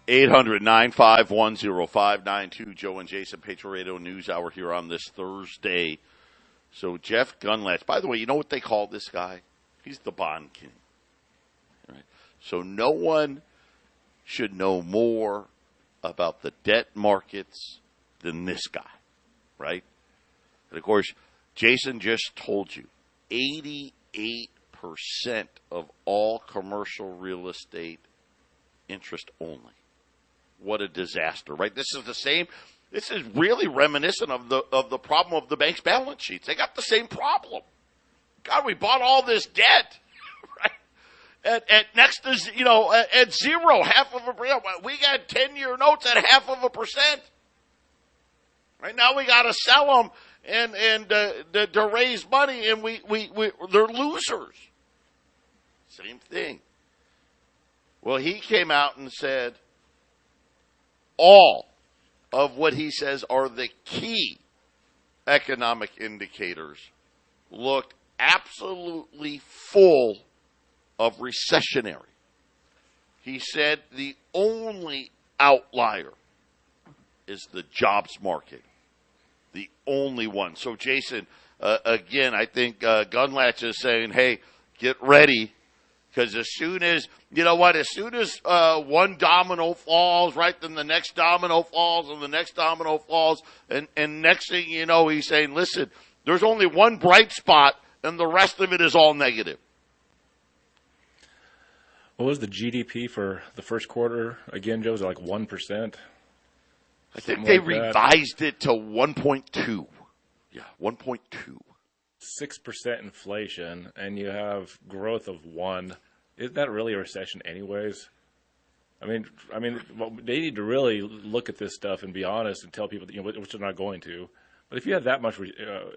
800-951-0592. Joe and Jason, Patriot Radio News Hour here on this Thursday. So Jeff Gunlatch, by the way, you know what they call this guy? He's the Bond King. Right? So no one should know more about the debt markets than this guy, right? And of course, Jason just told you, 88% of all commercial real estate interest only. What a disaster, right? This is really reminiscent of the problem of the bank's balance sheets. They got the same problem. God, we bought all this debt, right? At next to, at zero, 0.5%. We got 10-year notes at 0.5%. Right now we got to sell them and to raise money, and they're losers. Same thing. Well, he came out and said all of what he says are the key economic indicators look absolutely full of recessionary. He said the only outlier is the jobs market. The only one. So, Jason, again, I think Gunlatch is saying, hey, get ready. Because as soon as one domino falls, right, then the next domino falls and the next domino falls. And next thing you know, he's saying, listen, there's only one bright spot and the rest of it is all negative. What was the GDP for the first quarter? Again, Joe, was it like 1%? I think they revised it to 1.2. Yeah, 1.2. 6% inflation, and you have growth of 1%. Isn't that really a recession anyways? I mean, they need to really look at this stuff and be honest and tell people, which they're not going to. But if you have that much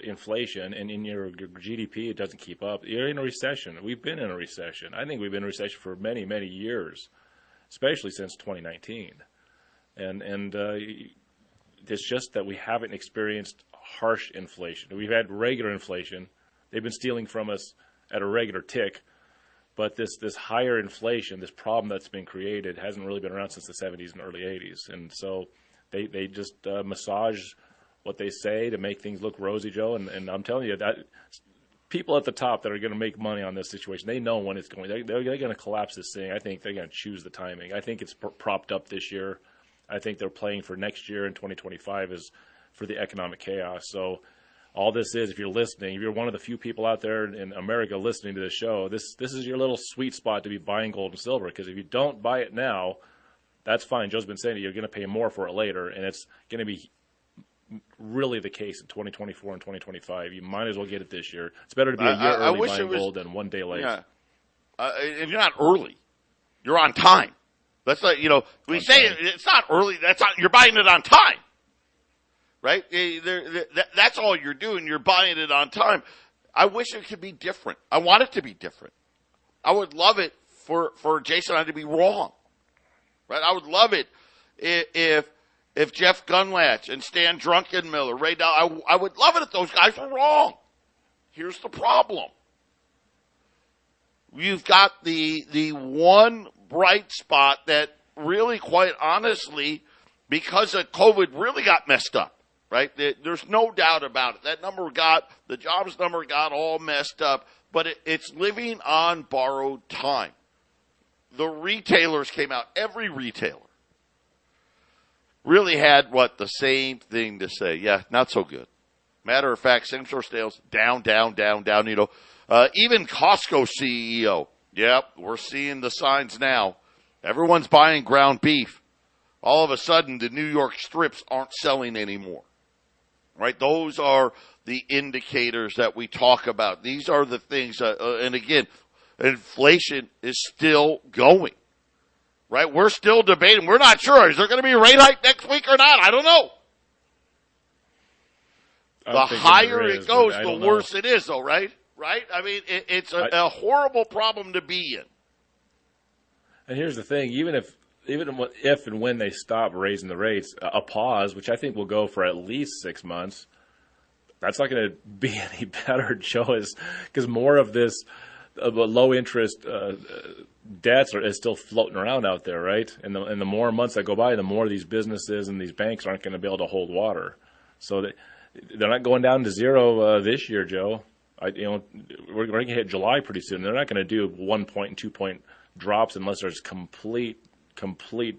inflation and in your GDP it doesn't keep up, you're in a recession. We've been in a recession. I think we've been in a recession for many, many years, especially since 2019. And it's just that we haven't experienced harsh inflation. We've had regular inflation. They've been stealing from us at a regular tick. But this higher inflation, this problem that's been created, hasn't really been around since the 70s and early 80s. And so they just massage what they say to make things look rosy, Joe. And I'm telling you, that people at the top that are going to make money on this situation, they know when it's going. They're going to collapse this thing. I think they're going to choose the timing. I think it's propped up this year. I think they're playing for next year in 2025 is for the economic chaos. So all this is, if you're listening, if you're one of the few people out there in America listening to this show, this is your little sweet spot to be buying gold and silver. Because if you don't buy it now, that's fine. Joe's been saying that you're going to pay more for it later, and it's going to be really the case in 2024 and 2025. You might as well get it this year. It's better to be a year early buying gold than one day late. Yeah. And you're not early. You're on time. That's like, we say it's not early. You're buying it on time. Right? That's all you're doing. You're buying it on time. I wish it could be different. I want it to be different. I would love it for Jason and I to be wrong. Right? I would love it if Jeff Gunlatch and Stan Druckenmiller, Ray Dow, I would love it if those guys were wrong. Here's the problem. You've got the one bright spot that really, quite honestly, because of COVID, really got messed up. Right? There's no doubt about it. The jobs number got all messed up, but it's living on borrowed time. The retailers came out, every retailer really had the same thing to say. Yeah, not so good. Matter of fact, same-store sales down. Even Costco CEO, yep, we're seeing the signs now. Everyone's buying ground beef. All of a sudden, the New York strips aren't selling anymore. Right? Those are the indicators that we talk about. These are the things, and again, inflation is still going. Right? We're still debating. We're not sure. Is there going to be a rate hike next week or not? I don't know. The higher it goes, the worse it is, though, right? Right? I mean, it's a horrible problem to be in. And here's the thing. Even if and when they stop raising the rates, a pause, which I think will go for at least 6 months, that's not going to be any better, Joe, because more of this low interest debts is still floating around out there, right? And the more months that go by, the more these businesses and these banks aren't going to be able to hold water. So they're not going down to zero this year, Joe. We're going to hit July pretty soon. They're not going to do 1 point and 2 point drops unless there's complete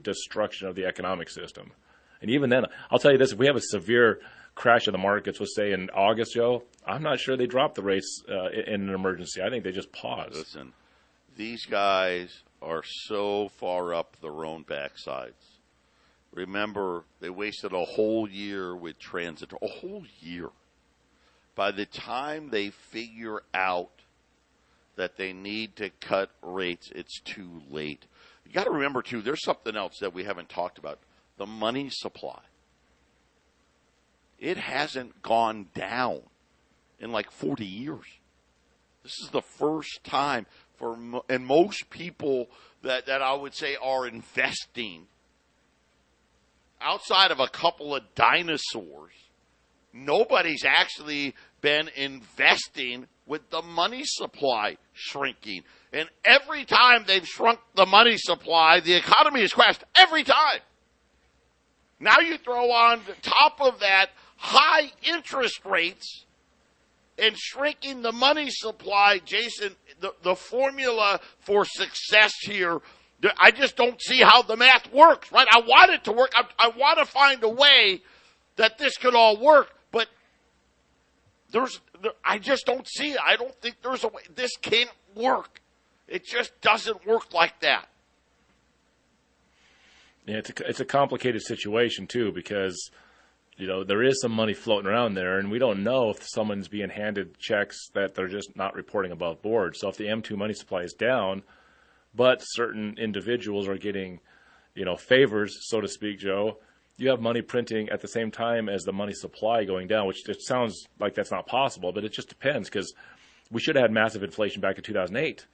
destruction of the economic system. And even then, I'll tell you this: if we have a severe crash of the markets, let's say in August, Joe, I'm not sure they drop the rates in an emergency. I think they just pause. Listen, these guys are so far up their own backsides. Remember, they wasted a whole year with transit, a whole year. By the time they figure out that they need to cut rates, it's too late. You got to remember, too, there's something else that we haven't talked about. The money supply. It hasn't gone down in like 40 years. This is the first time and most people that I would say are investing outside of a couple of dinosaurs, nobody's actually been investing with the money supply shrinking. And every time they've shrunk the money supply, the economy has crashed. Every time. Now you throw on the top of that high interest rates and shrinking the money supply, Jason, the formula for success here, I just don't see how the math works, right? I want it to work. I want to find a way that this could all work, but I just don't see it. I don't think there's a way. This can't work. It just doesn't work like that. Yeah, it's a complicated situation, too, because there is some money floating around there, and we don't know if someone's being handed checks that they're just not reporting above board. So if the M2 money supply is down, but certain individuals are getting, favors, so to speak, Joe, you have money printing at the same time as the money supply going down, which it sounds like that's not possible, but it just depends, because we should have had massive inflation back in 2008.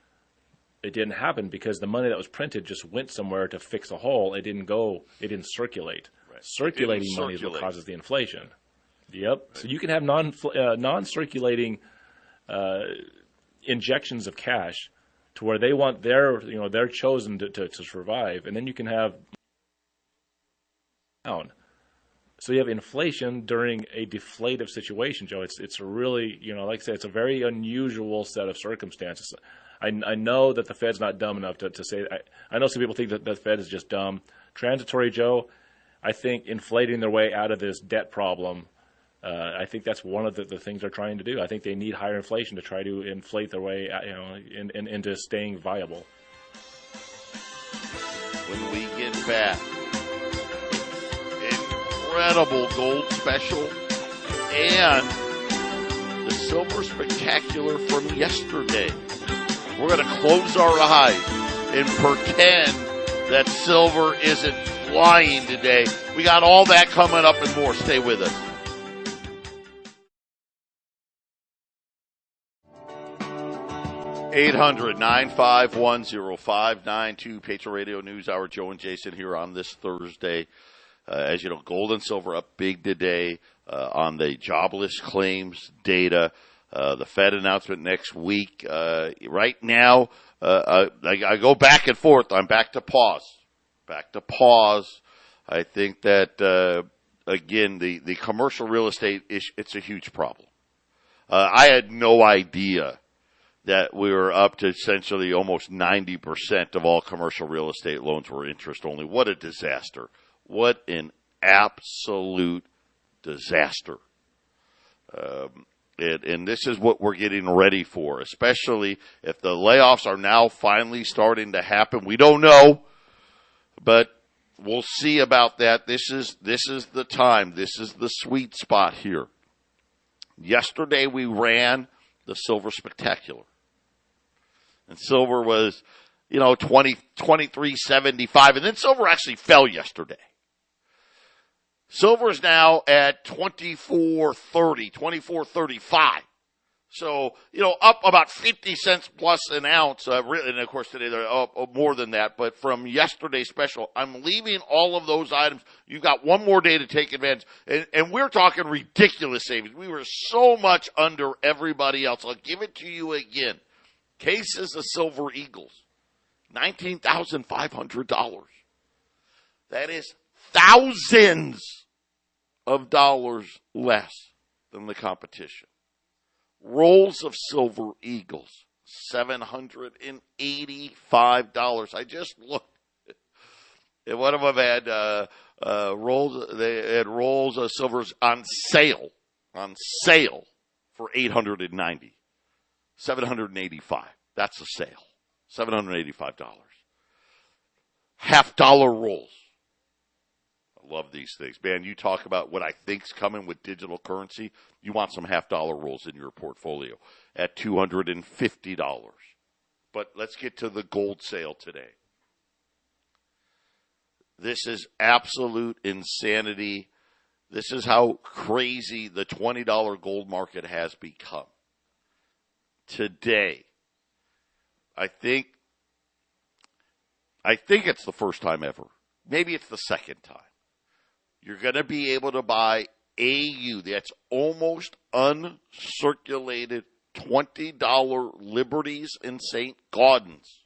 It didn't happen because the money that was printed just went somewhere to fix a hole. It didn't circulate. Right. Circulating money is what causes the inflation. Yep. Right. So you can have non-circulating injections of cash to where they want they're chosen to survive, and then you can have down. So you have inflation during a deflative situation, Joe. It's a really, like I said, it's a very unusual set of circumstances. I know that the Fed's not dumb enough to say that. I know some people think that the Fed is just dumb. Transitory, Joe, I think inflating their way out of this debt problem, I think that's one of the things they're trying to do. I think they need higher inflation to try to inflate their way into staying viable. When we get back, incredible gold special and the silver spectacular from yesterday. We're going to close our eyes and pretend that silver isn't flying today. We got all that coming up and more. Stay with us. (800-951-0592) Patriot Radio News Hour. Joe and Jason here on this Thursday. As you know, gold and silver up big today on the jobless claims data. The Fed announcement next week. Right now, I go back and forth. I'm back to pause. I think that, again, the commercial real estate, it's a huge problem. I had no idea that we were up to essentially almost 90% of all commercial real estate loans were interest only. What a disaster. What an absolute disaster. And this is what we're getting ready for, especially if the layoffs are now finally starting to happen. We don't know, but we'll see about that. This is the time. This is the sweet spot here. Yesterday we ran the silver spectacular. And silver was, 23.75, and then silver actually fell yesterday. Silver is now at 24.30, 24.35. So, up about 50 cents plus an ounce. And, of course, today they're up more than that. But from yesterday's special, I'm leaving all of those items. You've got one more day to take advantage. And we're talking ridiculous savings. We were so much under everybody else. I'll give it to you again. Cases of Silver Eagles. $19,500. That is thousands of dollars less than the competition. Rolls of Silver Eagles, $785. I just looked. And one of them had rolls. They had rolls of silvers on sale for $890. $785. That's a sale. $785. $half-dollar rolls. I love these things. Man, you talk about what I think's coming with digital currency. You want some $half-dollar rolls in your portfolio at $250. But let's get to the gold sale today. This is absolute insanity. This is how crazy the $20 gold market has become. Today, I think it's the first time ever. Maybe it's the second time. You're going to be able to buy AU, that's almost uncirculated $20 Liberties in St. Gaudens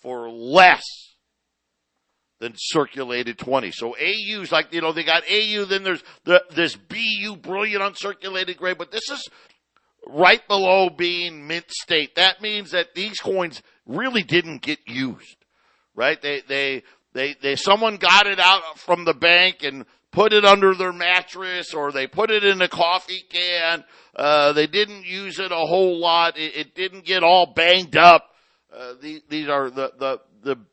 for less than circulated 20. So AU's like, they got AU, then there's this BU, brilliant uncirculated grade, but this is right below being mint state. That means that these coins really didn't get used, right? Someone got it out from the bank and put it under their mattress, or they put it in a coffee can. They didn't use it a whole lot. It didn't get all banged up. These are the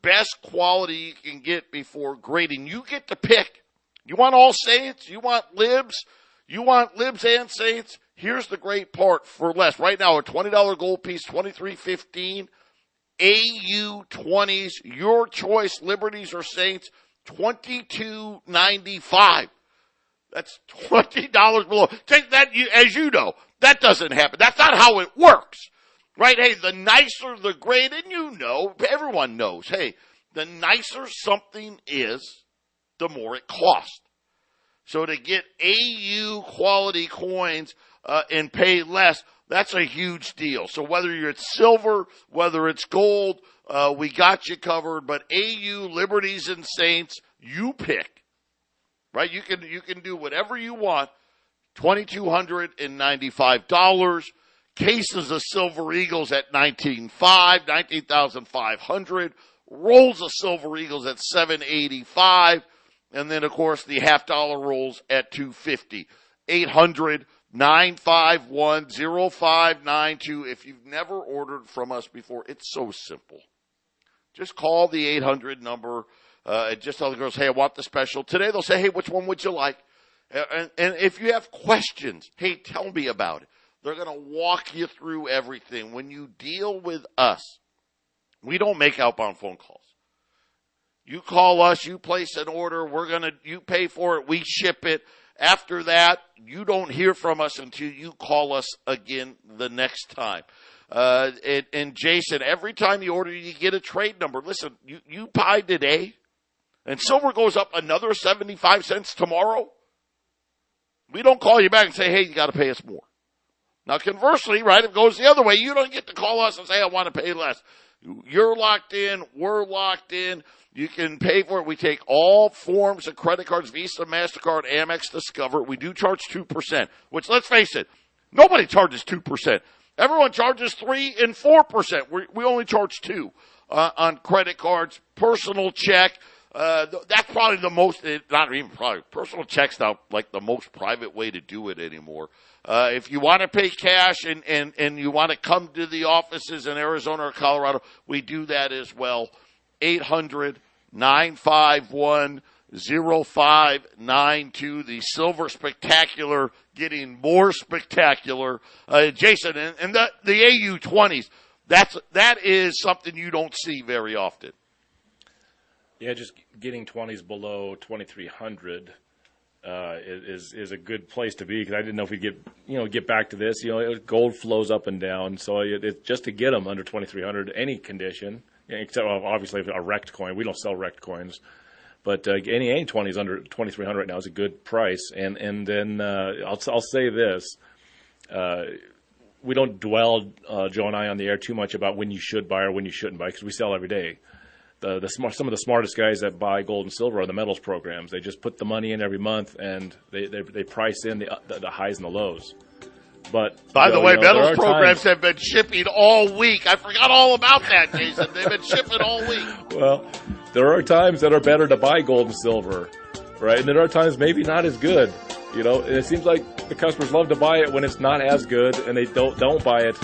best quality you can get before grading. You get to pick. You want all Saints? You want Libs? You want Libs and Saints? Here's the great part for less. Right now, a $20 gold piece, $23.15. AU 20s, your choice, Liberties or Saints, $22.95. That's $20 below. Take that, as you know, that doesn't happen. That's not how it works, right? Hey, the nicer the grade, and everyone knows, hey, the nicer something is, the more it costs. So to get AU quality coins and pay less, that's a huge deal. So whether you're at silver, whether it's gold, we got you covered. But AU, Liberties, and Saints, you pick, right? You can do whatever you want. $2,295. Cases of Silver Eagles at $19,500. Rolls of Silver Eagles at $785. And then, of course, the $half-dollar rolls at $250. 800-951-0592. If you've never ordered from us before, it's so simple. Just call the 800 number and just tell the girls, hey, I want the special. Today they'll say, hey, which one would you like? And if you have questions, hey, tell me about it. They're going to walk you through everything. When you deal with us, we don't make outbound phone calls. You call us, you place an order, you pay for it, we ship it. After that, you don't hear from us until you call us again the next time. And Jason, every time you order, you get a trade number. Listen, you buy today, and silver goes up another 75 cents tomorrow. We don't call you back and say, hey, you got to pay us more. Now, conversely, right, if it goes the other way, you don't get to call us and say, I want to pay less. You're locked in. We're locked in. You can pay for it. We take all forms of credit cards, Visa, MasterCard, Amex, Discover. We do charge 2%, which, let's face it, nobody charges 2%. Everyone charges 3% and 4%. We only charge 2% on credit cards. Personal check, that's probably the most, not even probably, personal check's not like the most private way to do it anymore. If you want to pay cash and you want to come to the offices in Arizona or Colorado, we do that as well. 800-951-0592. The Silver Spectacular getting more spectacular. Jason, and the AU 20s, that is something you don't see very often. Yeah, just getting 20s below 2,300 is a good place to be, because I didn't know if we'd get back to this. Gold flows up and down, so it's just to get them under 2,300, any condition. Except obviously a wrecked coin. We don't sell wrecked coins, but any 20s under 2,300 right now is a good price. And then I'll say this: we don't dwell, Joe and I, on the air too much about when you should buy or when you shouldn't buy, because we sell every day. Some of the smartest guys that buy gold and silver are the metals programs. They just put the money in every month, and they price in the highs and the lows. But by the way, metals programs have been shipping all week. I forgot all about that, Jason. They've been shipping all week. Well, there are times that are better to buy gold and silver, right? And there are times maybe not as good. And it seems like the customers love to buy it when it's not as good, and they don't buy it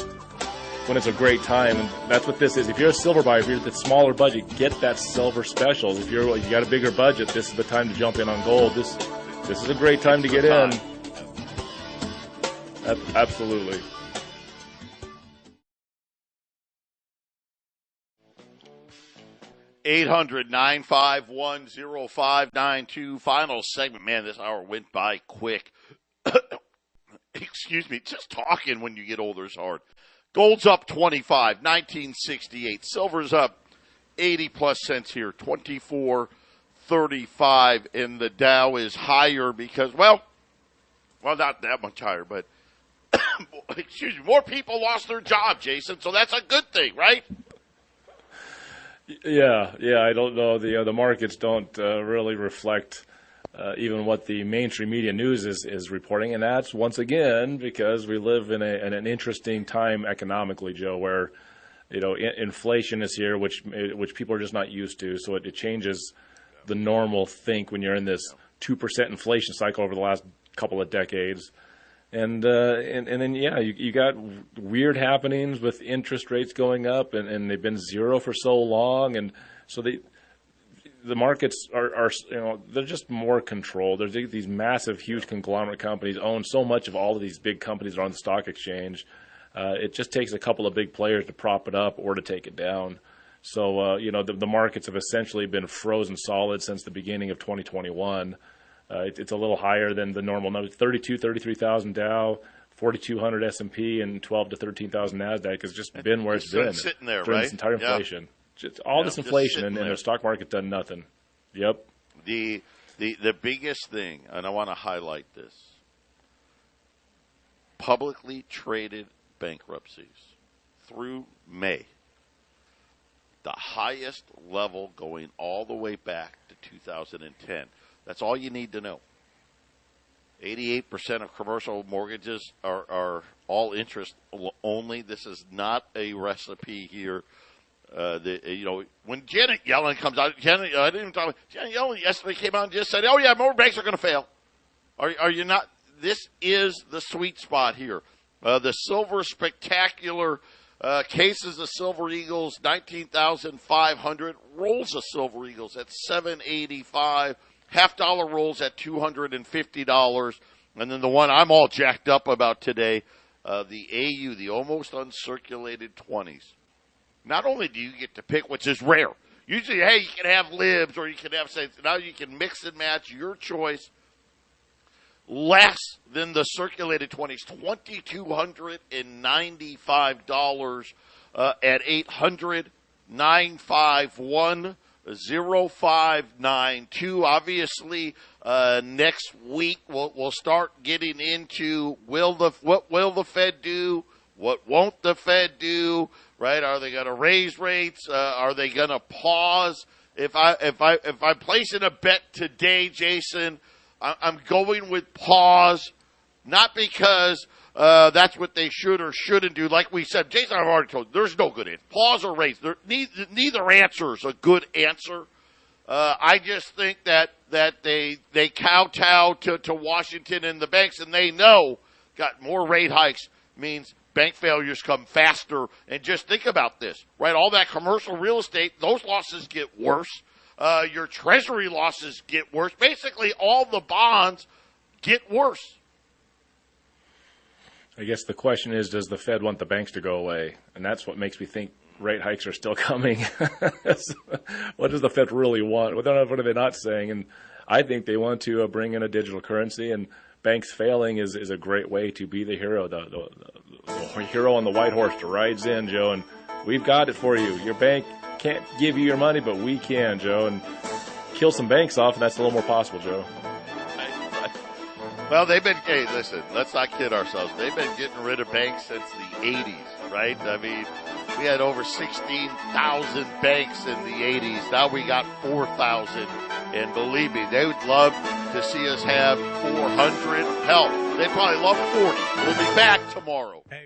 when it's a great time. And that's what this is. If you're a silver buyer, if you're at the smaller budget, get that silver special. If you got a bigger budget, this is the time to jump in on gold. This is a great time to get in. Absolutely. (800-951-0592). Final segment. Man, this hour went by quick. Excuse me. Just talking when you get older is hard. Gold's up 25, 1968. Silver's up 80+ cents here, 24.35. And the Dow is higher because, well, not that much higher, but excuse me, more people lost their job, Jason. So that's a good thing, right? Yeah. I don't know. The markets don't really reflect even what the mainstream media news is reporting, and that's once again because we live in an interesting time economically, Joe, where inflation is here, which people are just not used to. So it changes the normal think when you're in this 2% inflation cycle over the last couple of decades. And then you got weird happenings with interest rates going up, and they've been zero for so long, and so the markets are they're just more controlled. There's these massive, huge conglomerate companies own so much of all of these big companies that are on the stock exchange. It just takes a couple of big players to prop it up or to take it down. So the markets have essentially been frozen solid since the beginning of 2021. It's a little higher than the normal numbers. 33,000 Dow, 4,200 S&P, and 12 to 13,000 Nasdaq has just been where it's been sitting there, during right? this entire inflation. Just all this inflation, and the stock market done nothing. Yep. The biggest thing, and I want to highlight this: publicly traded bankruptcies through May, the highest level going all the way back to 2010. That's all you need to know. 88% of commercial mortgages are all interest only. This is not a recipe here. When Janet Yellen comes out, Janet Yellen yesterday came out and just said, "Oh yeah, more banks are going to fail." Are you not? This is the sweet spot here. The silver spectacular cases of Silver Eagles, 19,500. Rolls of Silver Eagles at $7.85. $50 rolls at $250. And then the one I'm all jacked up about today, the AU, the almost uncirculated 20s. Not only do you get to pick, which is rare. Usually, you can have libs or you can have, now you can mix and match your choice. Less than the circulated 20s, $2,295 at 800-951-0592. Obviously, next week we'll start getting into what will the Fed do? What won't the Fed do? Right? Are they going to raise rates? Are they going to pause? If I'm placing a bet today, Jason, I'm going with pause, not because that's what they should or shouldn't do. Like we said, Jason, I've already told you, there's no good answer. Pause or raise. Neither answer is a good answer. I just think that they kowtow to Washington and the banks, and they know got more rate hikes means bank failures come faster. And just think about this, right? All that commercial real estate, those losses get worse. Your treasury losses get worse. Basically, all the bonds get worse. I guess the question is, does the Fed want the banks to go away? And that's what makes me think rate hikes are still coming. What does the Fed really want? What are they not saying? And I think they want to bring in a digital currency, and banks failing is a great way to be the hero, the hero on the white horse to rides in, Joe, and we've got it for you. Your bank can't give you your money, but we can, Joe, and kill some banks off, and that's a little more possible, Joe. Well, hey, listen, let's not kid ourselves. They've been getting rid of banks since the 80s, right? I mean, we had over 16,000 banks in the 80s. Now we got 4,000. And believe me, they would love to see us have 400. Hell, they'd probably love 40. We'll be back tomorrow. Hey.